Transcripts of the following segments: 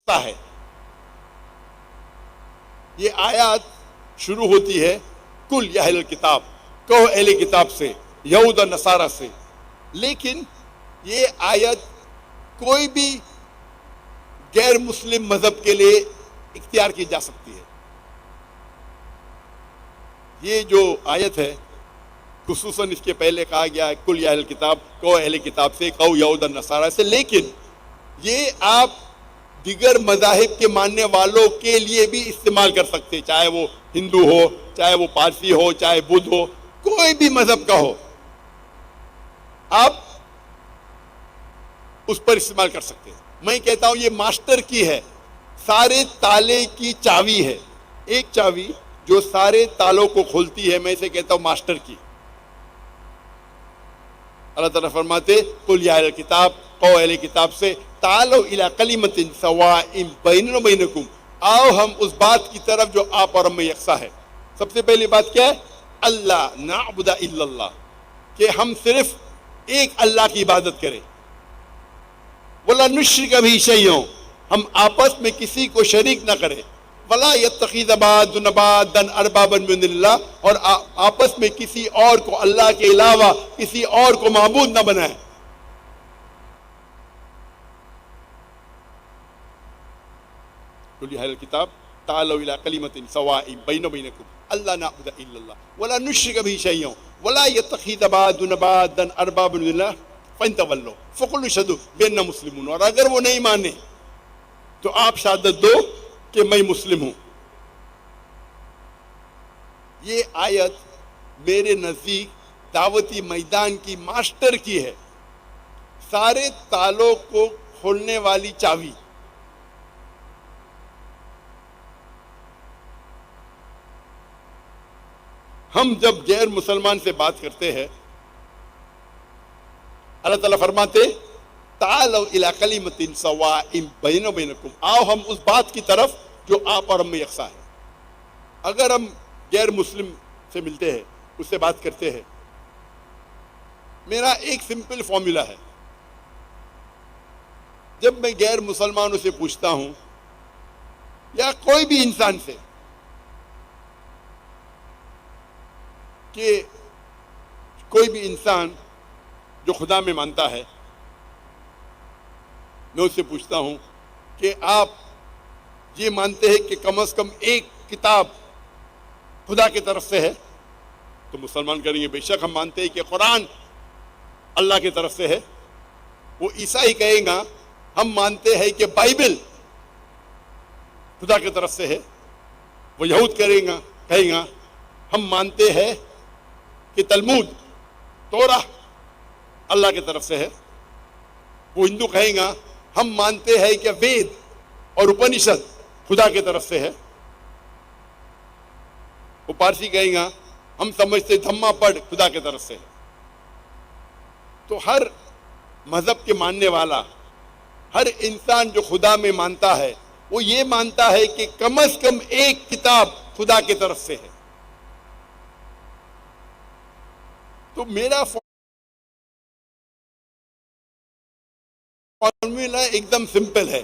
ہے. یہ آیات شروع ہوتی ہے کل یا اہل کتاب، کہو اہل کتاب سے، یہود اور نصارہ سے. لیکن یہ آیت کوئی بھی غیر مسلم مذہب کے لیے اختیار کی جا سکتی ہے. یہ جو آیت ہے خصوصاً اس کے پہلے کہا گیا ہے کل یا اہل کتاب، کہو اہل کتاب سے، کہو یہود اور نصارہ سے. لیکن یہ آپ دیگر مذاہب کے ماننے والوں کے لیے بھی استعمال کر سکتے، چاہے وہ ہندو ہو، چاہے وہ پارسی ہو، چاہے بدھ ہو، کوئی بھی مذہب کا ہو، آپ اس پر استعمال کر سکتے ہیں. میں کہتا ہوں یہ ماسٹر کی ہے، سارے تالے کی چابی ہے. ایک چابی جو سارے تالوں کو کھولتی ہے، میں اسے کہتا ہوں ماسٹر کی. اللہ تعالیٰ فرماتے قل یا اہل کتاب، کہو اہل کتاب سے، تعالوا الی کلمۃ سواء بیننا و بینکم، آؤ ہم اس بات کی طرف جو آپ اور ہم میں یکساں ہے. سب سے پہلی بات کیا ہے؟ اللہ نعبد الا اللہ، کہ ہم صرف ایک اللہ کی عبادت کریں. ولا نشرک بہ شیئا، ہم آپس میں کسی کو شریک نہ کریں. ولا یتخذ بعضنا بعضا اربابا من اللہ، اور آپس میں کسی اور کو اللہ کے علاوہ کسی اور کو معبود نہ بنائیں. قل یا اہل الکتاب تعالوا الی کلمۃ سواء بیننا و بینکم الا نعبد الا اللہ ولا نشرک بہ شیئا ولا یتخذ بعضنا بعضا اربابا من اللہ فإن تولوا فقولوا اشہدوا بأننا مسلمون. اور اگر وہ نہیں مانے تو آپ شہادت دو کہ میں مسلم ہوں. یہ آیت میرے نزدیک دعوتی میدان کی ماسٹر کی ہے، سارے تالوں کو کھولنے والی چابی. ہم جب غیر مسلمان سے بات کرتے ہیں، اللہ تعالیٰ فرماتے تعالوا الی کلمۃ سواء بیننا و بینکم، آؤ ہم اس بات کی طرف جو آپ اور ہم میں یکساں ہے. اگر ہم غیر مسلم سے ملتے ہیں، اس سے بات کرتے ہیں، میرا ایک سمپل فارمولا ہے. جب میں غیر مسلمانوں سے پوچھتا ہوں یا کوئی بھی انسان سے کہ کوئی بھی انسان جو خدا میں مانتا ہے، میں اس سے پوچھتا ہوں کہ آپ یہ مانتے ہیں کہ کم از کم ایک کتاب خدا کی طرف سے ہے؟ تو مسلمان کریں گے بے شک ہم مانتے ہیں کہ قرآن اللہ کی طرف سے ہے. وہ عیسائی کہیں گا ہم مانتے ہیں کہ بائبل خدا کی طرف سے ہے. وہ یہود کہیں گا ہم مانتے ہیں کہ تلمود تورا اللہ کی طرف سے ہے. وہ ہندو کہیں گا ہم مانتے ہیں کہ وید اور اپنشد خدا کی طرف سے ہے. وہ پارسی کہیں گا ہم سمجھتے دھما پڑھ خدا کی طرف سے ہے. تو ہر مذہب کے ماننے والا، ہر انسان جو خدا میں مانتا ہے، وہ یہ مانتا ہے کہ کم از کم ایک کتاب خدا کی طرف سے ہے. تو میرا فارمولا ایک دم سمپل ہے،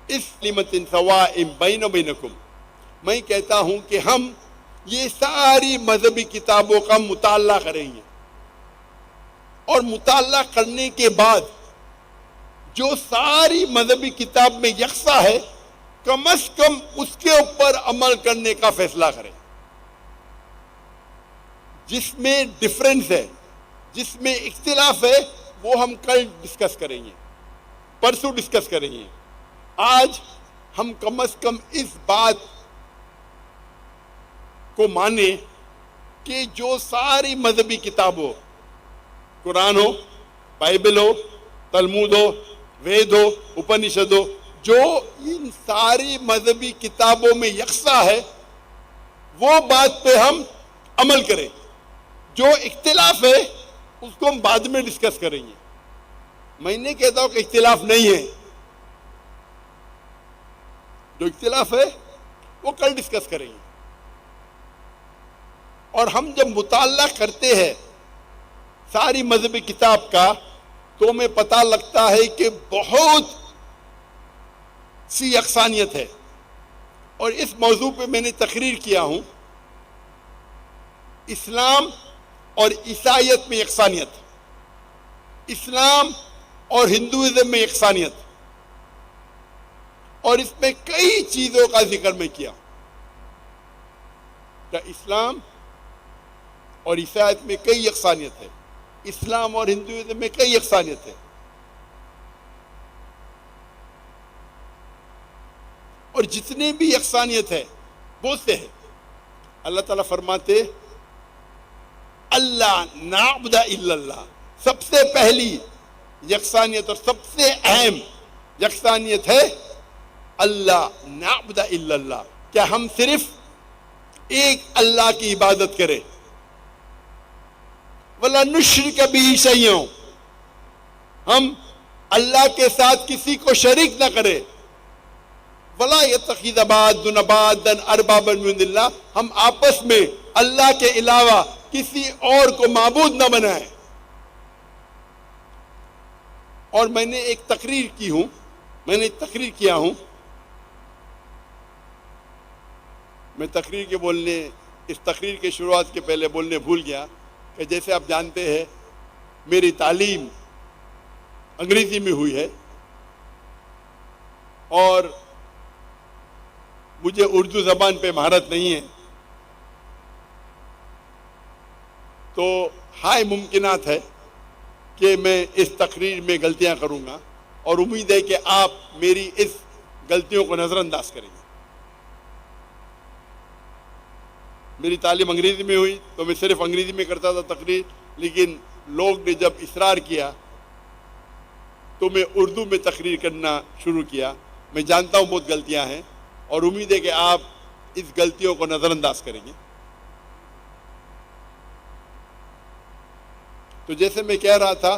اس کلمۃ سواء بیننا و بینکم. میں کہتا ہوں کہ ہم یہ ساری مذہبی کتابوں کا مطالعہ کریں گے، اور مطالعہ کرنے کے بعد جو ساری مذہبی کتاب میں یکساں ہے، کم از کم اس کے اوپر عمل کرنے کا فیصلہ کریں. جس میں ڈفرینس ہے، جس میں اختلاف ہے، وہ ہم کل ڈسکس کریں گے، پرسوں ڈسکس کریں گے. آج ہم کم از کم اس بات کو مانیں کہ جو ساری مذہبی کتاب ہو، قرآن ہو، بائبل ہو، تلمود ہو، وید ہو، اپنشد ہو، جو ان ساری مذہبی کتابوں میں یکساں ہے، وہ بات پہ ہم عمل کریں. جو اختلاف ہے اس کو ہم بعد میں ڈسکس کریں گے. میں نہیں کہتا ہوں کہ اختلاف نہیں ہے، جو اختلاف ہے وہ کل ڈسکس کریں گے. اور ہم جب مطالعہ کرتے ہیں ساری مذہبی کتاب کا، تو ہمیں پتہ لگتا ہے کہ بہت سی یکسانیت ہے، اور اس موضوع پہ میں نے تقریر کیا ہوں، اسلام اور عیسائیت میں یکسانیت، اسلام اور ہندوازم میں یکسانیت، اور اس میں کئی چیزوں کا ذکر میں کیا کہ اسلام اور عیسائیت میں کئی یکسانیت ہے، اسلام اور ہندوازم میں کئی یکسانیت ہے، اور جتنے بھی یکسانیت ہے وہ سے ہے۔ اللہ تعالیٰ فرماتے اللہ نعبد الا اللہ، سب سے پہلی یکسانیت اور سب سے اہم یکسانیت ہے اللہ نعبد الا اللہ، کیا ہم صرف ایک اللہ کی عبادت کریں، وَلَا نُشْرِكَ بِهِ شَيْئًا، ہم اللہ کے ساتھ کسی کو شریک نہ کریں، وَلَا يَتَّخِذَ بَعْضُنَا بَعْضًا أَرْبَابًا مِّن دُونِ اللَّهِ، ہم آپس میں اللہ کے علاوہ کسی اور کو معبود نہ بنائیں۔ اور میں نے ایک تقریر کیا ہوں، میں تقریر کے اس تقریر کے شروعات کے پہلے بولنے بھول گیا کہ جیسے آپ جانتے ہیں میری تعلیم انگریزی میں ہوئی ہے، اور مجھے اردو زبان پہ مہارت نہیں ہے، تو ہائے ممکنات ہے کہ میں اس تقریر میں غلطیاں کروں گا، اور امید ہے کہ آپ میری اس غلطیوں کو نظر انداز کریں گے۔ میری تعلیم انگریزی میں ہوئی تو میں صرف انگریزی میں کرتا تھا تقریر، لیکن لوگ نے جب اصرار کیا تو میں اردو میں تقریر کرنا شروع کیا۔ میں جانتا ہوں بہت غلطیاں ہیں، اور امید ہے کہ آپ اس غلطیوں کو نظر انداز کریں گے۔ تو جیسے میں کہہ رہا تھا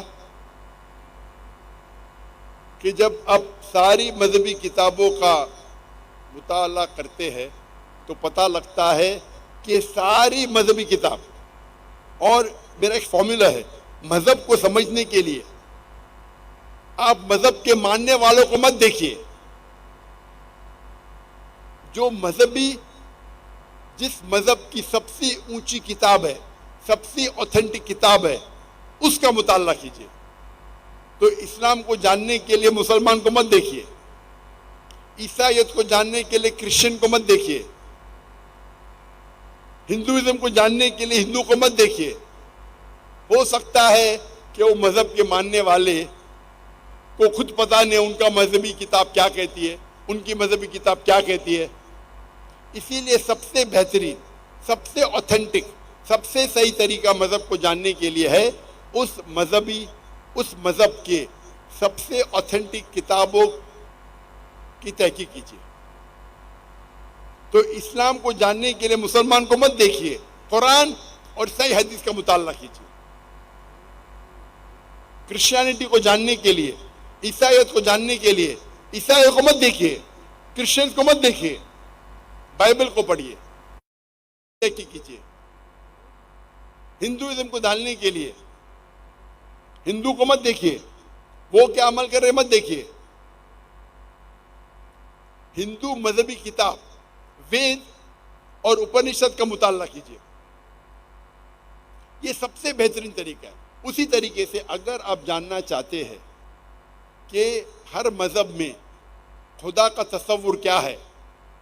کہ جب آپ ساری مذہبی کتابوں کا مطالعہ کرتے ہیں تو پتہ لگتا ہے کہ ساری مذہبی کتاب، اور میرا ایک فارمولا ہے مذہب کو سمجھنے کے لیے، آپ مذہب کے ماننے والوں کو مت دیکھیے، جو جس مذہب کی سب سے اونچی کتاب ہے، سب سے اوتھینٹک کتاب ہے، اس کا مطالعہ کیجیے۔ تو اسلام کو جاننے کے لیے مسلمان کو مت دیکھیے، عیسائیت کو جاننے کے لیے کرسچن کو مت دیکھیے، ہندوازم کو جاننے کے لیے ہندو کو مت دیکھیے۔ ہو سکتا ہے کہ وہ مذہب کے ماننے والے کو خود پتہ نہیں ان کا مذہبی کتاب کیا کہتی ہے، ان کی مذہبی کتاب کیا کہتی ہے۔ اسی لیے سب سے بہترین، سب سے اوتھینٹک، سب سے صحیح طریقہ مذہب کو جاننے کے لیے ہے اس مذہب کے سب سے اوتھینٹک کتابوں کی تحقیق کیجیے۔ تو اسلام کو جاننے کے لیے مسلمان کو مت دیکھیے، قرآن اور صحیح حدیث کا مطالعہ کیجیے۔ کرسچینٹی کو جاننے کے لیے، عیسائیت کو جاننے کے لیے عیسائیوں کو مت دیکھیے، کرسچنز کو مت دیکھیے، بائبل کو پڑھیے، تحقیق کیجیے۔ ہندوازم کو جاننے کے لیے ہندو کو مت دیکھیے، وہ کیا عمل کر رہے مت دیکھیے، ہندو مذہبی کتاب وید اور اپنشد کا مطالعہ کیجیے۔ یہ سب سے بہترین طریقہ ہے۔ اسی طریقے سے اگر آپ جاننا چاہتے ہیں کہ ہر مذہب میں خدا کا تصور کیا ہے،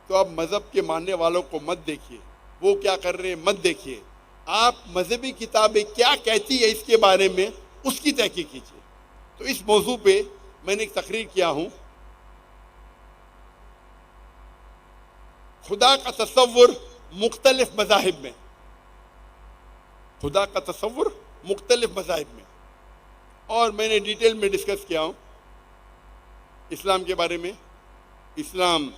تو آپ مذہب کے ماننے والوں کو مت دیکھیے، وہ کیا کر رہے ہیں مت دیکھیے، آپ مذہبی کتابیں کیا کہتی ہے اس کے بارے میں اس کی تحقیق کیجیے۔ تو اس موضوع پہ میں نے ایک تقریر کیا ہوں، خدا کا تصور مختلف مذاہب میں، خدا کا تصور مختلف مذاہب میں، اور میں نے ڈیٹیل میں ڈسکس کیا ہوں اسلام کے بارے میں، اسلام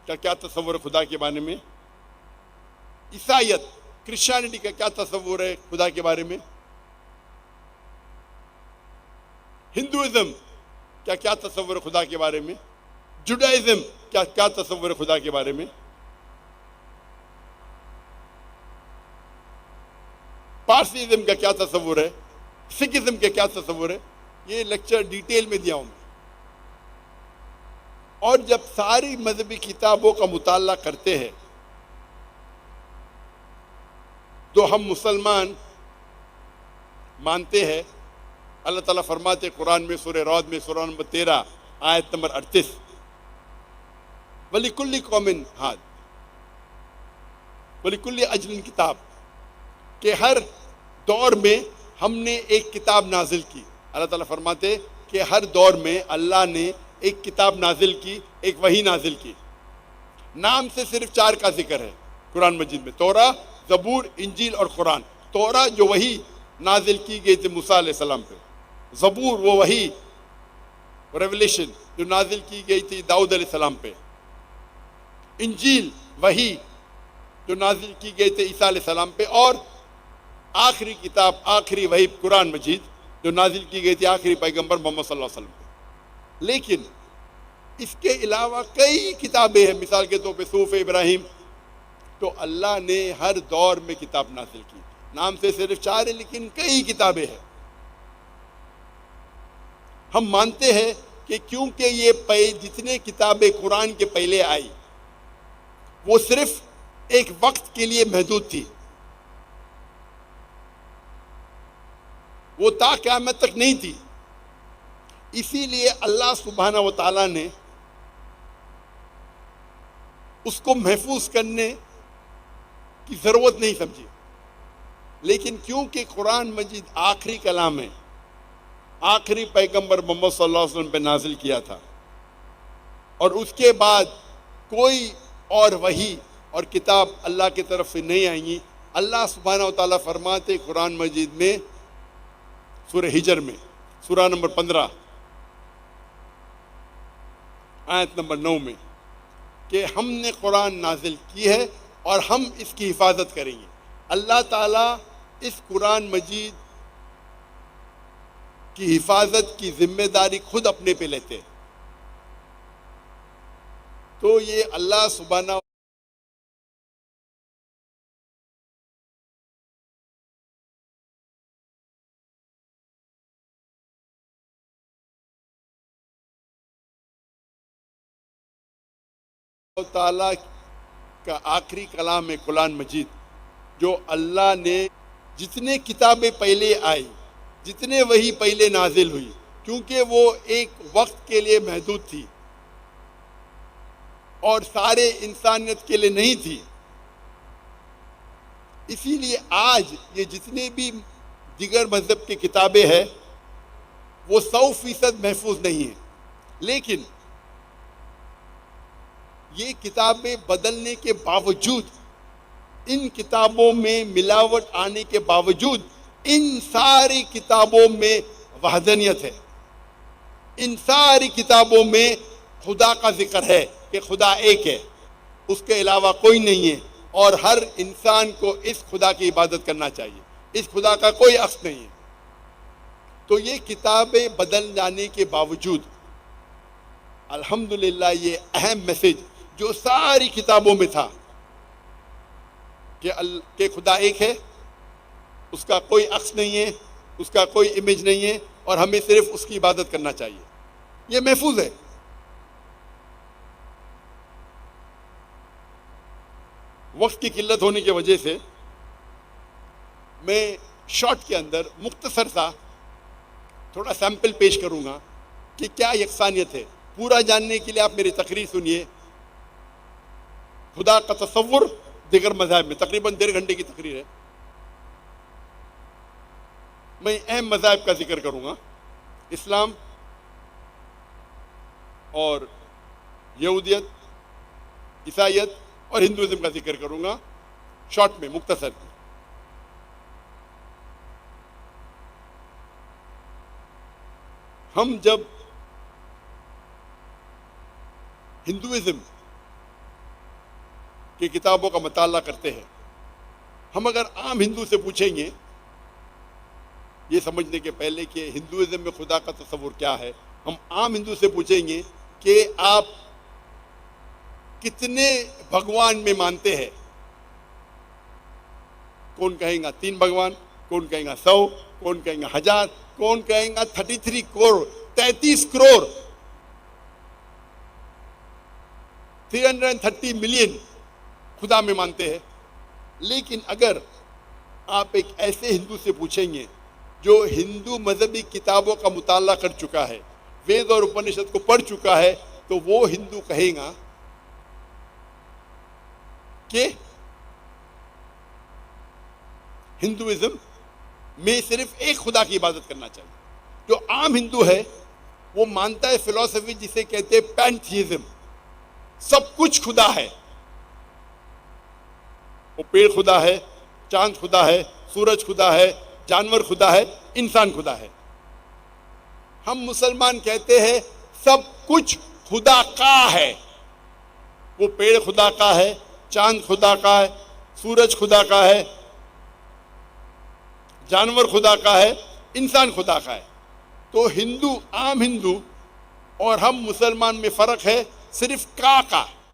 کا کیا تصور ہے خدا کے بارے میں، عیسائیت کرسچینٹی کا کیا تصور ہے خدا کے بارے میں، ہندوازم کا کیا تصور ہے خدا کے بارے میں، جوڈائزم کا کیا تصور ہے خدا کے بارے میں، پارسیزم کا کیا تصور ہے، سکھزم کا کیا تصور ہے۔ یہ لیکچر ڈیٹیل میں دیا ہوں میں، اور جب ساری مذہبی کتابوں کا مطالعہ کرتے ہیں تو ہم مسلمان مانتے ہیں، اللہ تعالیٰ فرماتے ہیں قرآن میں سورہ رعد میں سورہ نمبر 13 آیت نمبر 38، وَلِكُلِّ قَوْمٍ ہاد وَلِكُلِّ اجل کتاب، کہ ہر دور میں ہم نے ایک کتاب نازل کی۔ اللہ تعالیٰ فرماتے کہ ہر دور میں اللہ نے ایک کتاب نازل کی، ایک وحی نازل کی۔ نام سے صرف 4 کا ذکر ہے قرآن مجید میں، توراہ، زبور، انجیل اور قرآن۔ توراہ جو وحی نازل کی گئی تھی موسیٰ علیہ السلام پہ، زبور وہ وحی ریولیشن جو نازل کی گئی تھی داؤد علیہ السلام پہ، انجیل وحی جو نازل کی گئی تھی عیسیٰ علیہ السلام پہ، اور آخری کتاب، آخری وحی قرآن مجید جو نازل کی گئی تھی آخری پیغمبر محمد صلی اللہ علیہ وسلم پہ۔ لیکن اس کے علاوہ کئی کتابیں ہیں، مثال کے طور پہ صحف ابراہیم، تو اللہ نے ہر دور میں کتاب نازل کی۔ نام سے صرف 4 ہے لیکن کئی کتابیں ہیں۔ ہم مانتے ہیں کہ کیونکہ یہ جتنے کتابیں قرآن کے پہلے آئی وہ صرف ایک وقت کے لیے محدود تھی، وہ تا قیامت تک نہیں تھی، اسی لیے اللہ سبحانہ و تعالیٰ نے اس کو محفوظ کرنے کی ضرورت نہیں سمجھی۔ لیکن کیونکہ قرآن مجید آخری کلام ہے، آخری پیغمبر محمد صلی اللہ علیہ وسلم پہ نازل کیا تھا، اور اس کے بعد کوئی اور وحی اور کتاب اللہ کی طرف سے نہیں آئیں گی۔ اللہ سبحانہ و تعالیٰ فرماتے قرآن مجید میں سورہ ہجر میں سورہ نمبر 15 آیت نمبر 9 میں کہ ہم نے قرآن نازل کی ہے اور ہم اس کی حفاظت کریں گے۔ اللہ تعالیٰ اس قرآن مجید کی حفاظت کی ذمہ داری خود اپنے پہ لیتے ہیں۔ تو یہ اللہ سبحانہ تعالیٰ کا آخری کلام ہے قرآن مجید، جو اللہ نے جتنے کتابیں پہلے آئی، جتنے وحی پہلے نازل ہوئی، کیونکہ وہ ایک وقت کے لیے محدود تھی اور سارے انسانیت کے لیے نہیں تھی، اسی لیے آج یہ جتنے بھی دیگر مذہب کی کتابیں ہیں وہ 100% محفوظ نہیں ہیں۔ لیکن یہ کتابیں بدلنے کے باوجود، ان کتابوں میں ملاوٹ آنے کے باوجود، ان ساری کتابوں میں وحدانیت ہے، ان ساری کتابوں میں خدا کا ذکر ہے کہ خدا ایک ہے، اس کے علاوہ کوئی نہیں ہے، اور ہر انسان کو اس خدا کی عبادت کرنا چاہیے، اس خدا کا کوئی عکس نہیں ہے۔ تو یہ کتابیں بدل جانے کے باوجود الحمدللہ یہ اہم میسج جو ساری کتابوں میں تھا کہ خدا ایک ہے، اس کا کوئی عکس نہیں ہے، اس کا کوئی امیج نہیں ہے، اور ہمیں صرف اس کی عبادت کرنا چاہیے، یہ محفوظ ہے۔ وقت کی قلت ہونے کی وجہ سے میں شارٹ کے اندر مختصر سا تھوڑا سیمپل پیش کروں گا کہ کیا یکسانیت ہے۔ پورا جاننے کے لیے آپ میری تقریر سنیے۔ خدا کا تصور دیگر مذاہب میں، تقریباً 1.5 گھنٹے کی تقریر ہے۔ میں اہم مذاہب کا ذکر کروں گا، اسلام اور یہودیت، عیسائیت اور ہندوازم کا ذکر کروں گا شارٹ میں، مختصر۔ ہم جب ہندوازم کی کتابوں کا مطالعہ کرتے ہیں، ہم اگر عام ہندو سے پوچھیں گے یہ سمجھنے کے پہلے کہ ہندوازم میں خدا کا تصور کیا ہے، ہم عام ہندو سے پوچھیں گے کہ آپ کتنے بھگوان میں مانتے ہیں، کون کہیں گا 3 بھگوان، کون کہیں گا 100، کون کہیں گا 1000، کون کہیں گا 33 کروڑ 33 کروڑ۔ 330 ملین خدا میں مانتے ہیں. لیکن اگر آپ ایک ایسے ہندو سے پوچھیں گے جو ہندو مذہبی کتابوں کا مطالعہ کر چکا ہے، وید اور اپنشد کو پڑھ چکا ہے، تو وہ ہندو کہے گا کہ ہندوازم میں صرف ایک خدا کی عبادت کرنا چاہیے. جو عام ہندو ہے وہ مانتا ہے فلسفی جسے کہتے ہیں پینتھیزم، سب کچھ خدا ہے. وہ پیڑ خدا ہے، چاند خدا ہے، سورج خدا ہے، جانور خدا ہے، انسان خدا ہے. ہم مسلمان کہتے ہیں سب کچھ خدا کا ہے. وہ پیڑ خدا کا ہے، چاند خدا کا ہے، سورج خدا کا ہے، جانور خدا کا ہے، انسان خدا کا ہے. تو ہندو، عام ہندو اور ہم مسلمان میں فرق ہے صرف کا.